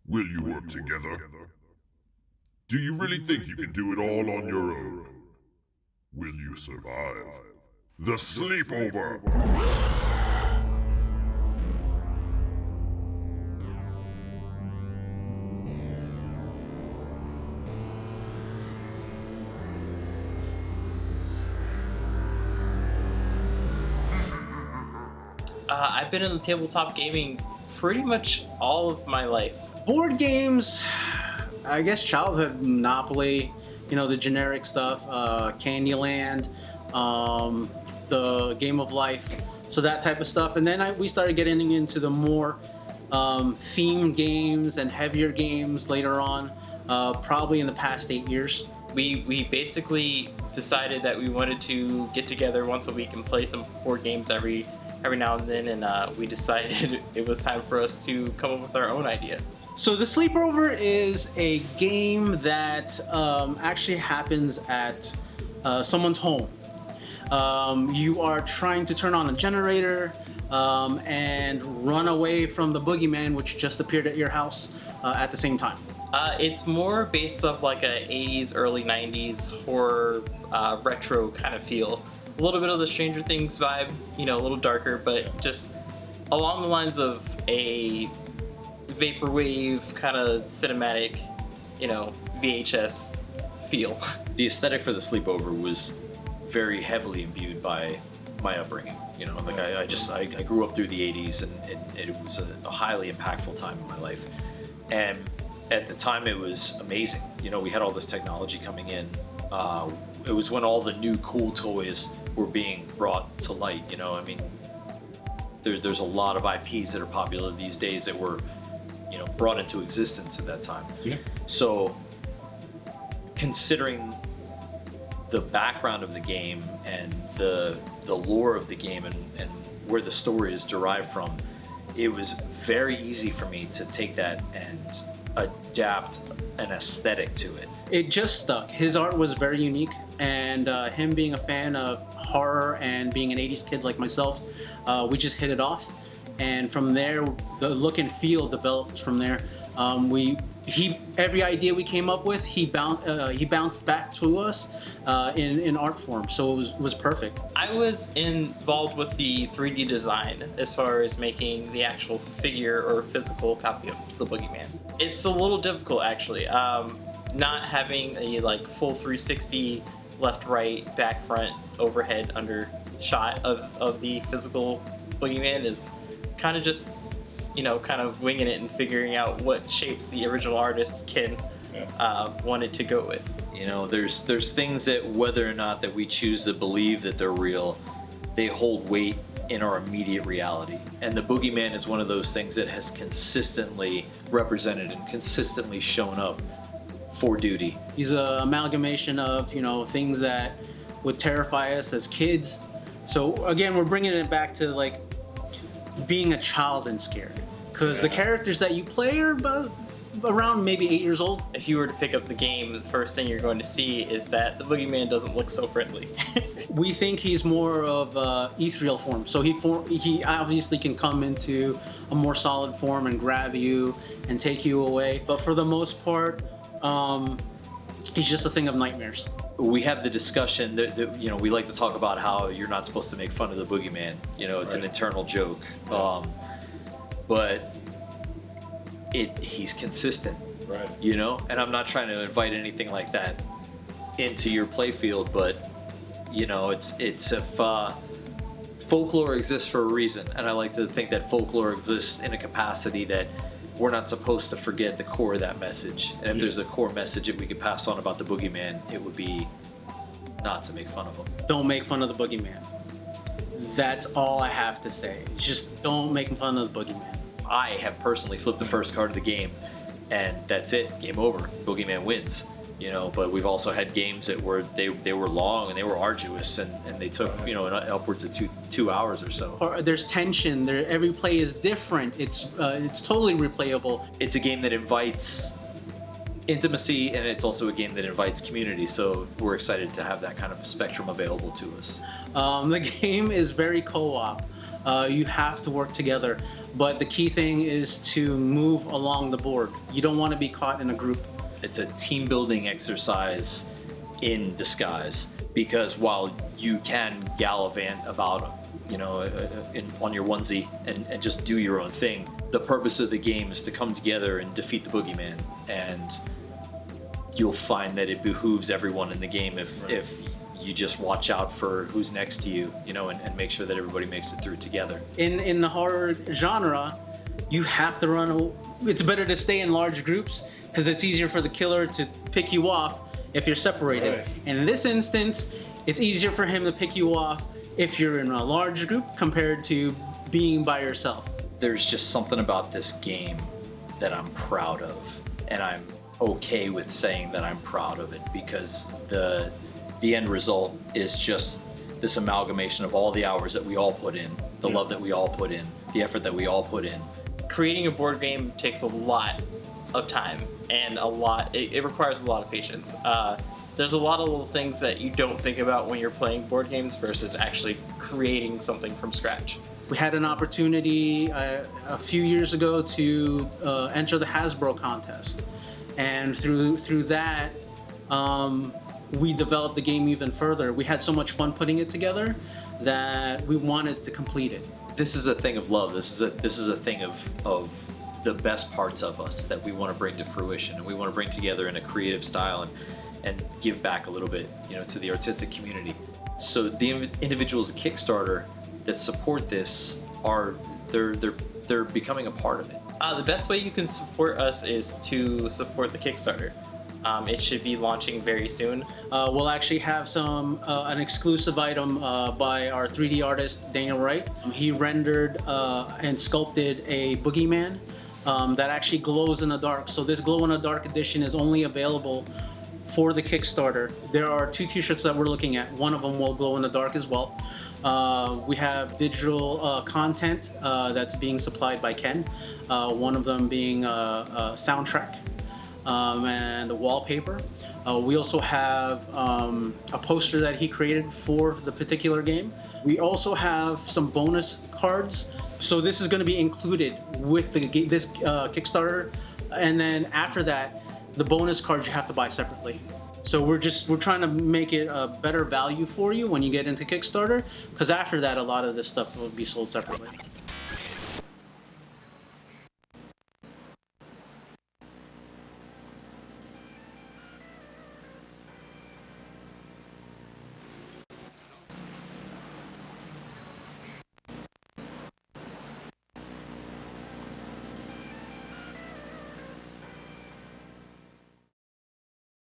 Will you work together? Do you really think you can do it all on your own? Will you survive? The Sleepover! I've been in the tabletop gaming pretty much all of my life. Board games, I guess childhood Monopoly, the generic stuff, Candyland, the Game of Life, so that type of stuff. And then we started getting into the more themed games and heavier games later on, probably in the past 8 years. We basically decided that we wanted to get together once a week and play some board games every now and then, and we decided it was time for us to come up with our own idea. So the Sleepover is a game that actually happens at someone's home. You are trying to turn on a generator and run away from the boogeyman, which just appeared at your house at the same time. It's more based off like a 80s, early 90s horror retro kind of feel. A little bit of the Stranger Things vibe, a little darker, but just along the lines of a vaporwave kind of cinematic, VHS feel. The aesthetic for the Sleepover was very heavily imbued by my upbringing. I grew up through the 80s, and it was a highly impactful time in my life. And at the time, it was amazing. We had all this technology coming in. It was when all the new cool toys were being brought to light. There's a lot of IPs that are popular these days that were, brought into existence at that time. Yeah. So, considering the background of the game and the lore of the game and where the story is derived from, it was very easy for me to take that and adapt an aesthetic to it. It just stuck. His art was very unique, and him being a fan of horror and being an 80s kid like myself, we just hit it off. And from there, the look and feel developed from there. Every idea we came up with, he bounced back to us in art form, so it was perfect. I was involved with the 3D design as far as making the actual figure or physical copy of the boogeyman. It's a little difficult, actually. Not having a full 360 left, right, back, front, overhead, under shot of the physical boogeyman is kind of just kind of winging it and figuring out what shapes the original artist wanted to go with. There's things that whether or not that we choose to believe that they're real, they hold weight in our immediate reality. And the boogeyman is one of those things that has consistently represented and consistently shown up for duty. He's an amalgamation of things that would terrify us as kids. So again, we're bringing it back to being a child and scared, because the characters that you play are about around maybe 8 years old. If you were to pick up the game, the first thing you're going to see is that the boogeyman doesn't look so friendly. We think he's more of ethereal form, so he obviously can come into a more solid form and grab you and take you away, but for the most part, he's just a thing of nightmares. We have the discussion that we like to talk about how you're not supposed to make fun of the boogeyman. It's an internal joke, but he's consistent. Right. And I'm not trying to invite anything like that into your playfield, but it's if folklore exists for a reason, and I like to think that folklore exists in a capacity that we're not supposed to forget the core of that message. And if there's a core message that we could pass on about the boogeyman, it would be not to make fun of him. Don't make fun of the boogeyman. That's all I have to say. Just don't make fun of the boogeyman. I have personally flipped the first card of the game, and that's it. Game over. Boogeyman wins. But we've also had games that were they were long and they were arduous, and they took upwards of two hours or so. Or there's tension. Every play is different. It's totally replayable. It's a game that invites intimacy, and it's also a game that invites community. So we're excited to have that kind of spectrum available to us. The game is very co-op. You have to work together. But the key thing is to move along the board. You don't want to be caught in a group. It's a team building exercise in disguise, because while you can gallivant about, on your onesie and just do your own thing, the purpose of the game is to come together and defeat the boogeyman. And you'll find that it behooves everyone in the game if you just watch out for who's next to you, and make sure that everybody makes it through together. In the horror genre, you have to run. It's better to stay in large groups because it's easier for the killer to pick you off if you're separated. Right. And in this instance, it's easier for him to pick you off if you're in a large group compared to being by yourself. There's just something about this game that I'm proud of, and I'm okay with saying that I'm proud of it, because the end result is just this amalgamation of all the hours that we all put in, the love that we all put in, the effort that we all put in. Creating a board game takes a lot of time and it requires a lot of patience. There's a lot of little things that you don't think about when you're playing board games versus actually creating something from scratch. We had an opportunity a few years ago to enter the Hasbro contest, and through that, we developed the game even further. We had so much fun putting it together that we wanted to complete it. This is a thing of love. This is a thing of the best parts of us that we want to bring to fruition, and we want to bring together in a creative style and give back a little bit, to the artistic community. So the individuals at Kickstarter that support this they're becoming a part of it. The best way you can support us is to support the Kickstarter. It should be launching very soon. We'll actually have an exclusive item by our 3D artist, Daniel Wright. He rendered and sculpted a boogeyman that actually glows in the dark. So this glow in the dark edition is only available for the Kickstarter. There are 2 t-shirts that we're looking at. One of them will glow in the dark as well. We have digital content that's being supplied by Ken. One of them being a soundtrack. And the wallpaper. We also have a poster that he created for the particular game. We also have some bonus cards. So this is going to be included with this Kickstarter, and then after that, the bonus cards you have to buy separately. So we're trying to make it a better value for you when you get into Kickstarter, because after that, a lot of this stuff will be sold separately.